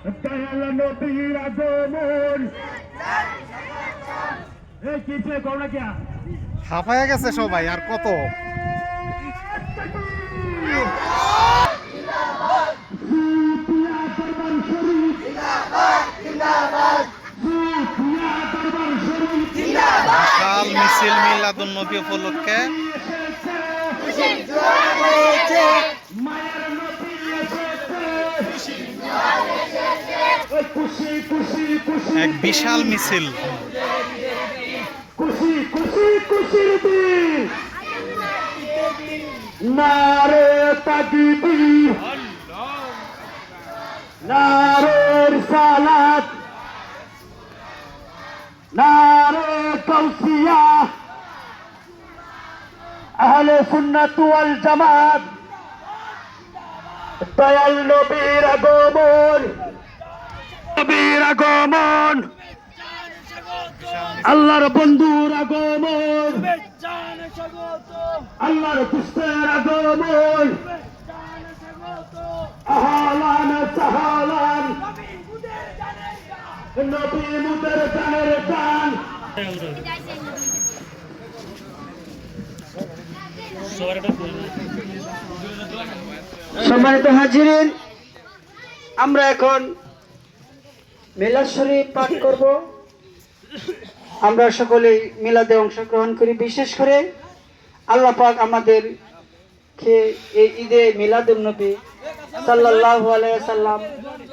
দয়াল নবীর আগমন। এই কিসে কোনা কি হাঁপায়া গেছে সবাই, আর কত? বিশাল মিছিল মিলাদুন নবী উপলক্ষে। এক বিশাল মিছিল। খুশি খুশি খুশির দিন। নারে তাকবীর, নারে রিসালাত, নারে গাউসিয়া, আহলে সুন্নাত ওয়াল জামাত। দয়াল নবীর আগমন, নবীর আগমন, আল্লাহর বন্ধুর আগমন, আল্লাহর দুষ্টের আগমন। আহলান সাহলান, নবী মুদের জানের জান। সম্মানিত হাজিরিন, আমরা এখন মিলাদ শরীফ পাঠ করব। আমরা সকলেই মিলাদে অংশগ্রহণ করি। বিশেষ করে আল্লাহ পাক আমাদেরকে এই ঈদে মিলাদুন নবী সাল্লাল্লাহু আলাইহি ওয়াসাল্লাম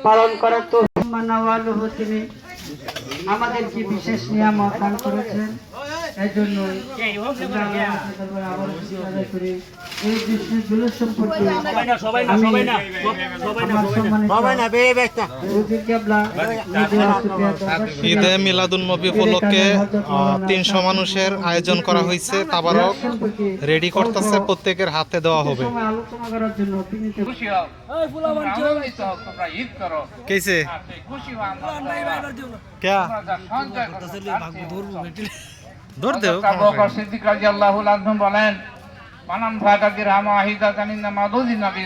পালন করার তৌফিক মানাওয়ালহ, তিনি আমাদেরকে বিশেষ নিয়ামত দান করেছেন। এই জন্য আবার আদায় করি। এই বিশেষ জুলুস সম্পর্কে ঈদে মিলাদুন নবী উপলক্ষে 300 মানুষের আয়োজন করা হয়েছে। তাবারক রেডি করতেছে, প্রত্যেকের হাতে দেওয়া হবে। আলোচনা করার জন্য তিনি কেসে क्या দৌড় দেও সিদ্দিক রাদিয়াল্লাহু আনহু বলেন, মানাম ফাতাদির হামা আহিদা জানিনা মাদুদিন নবী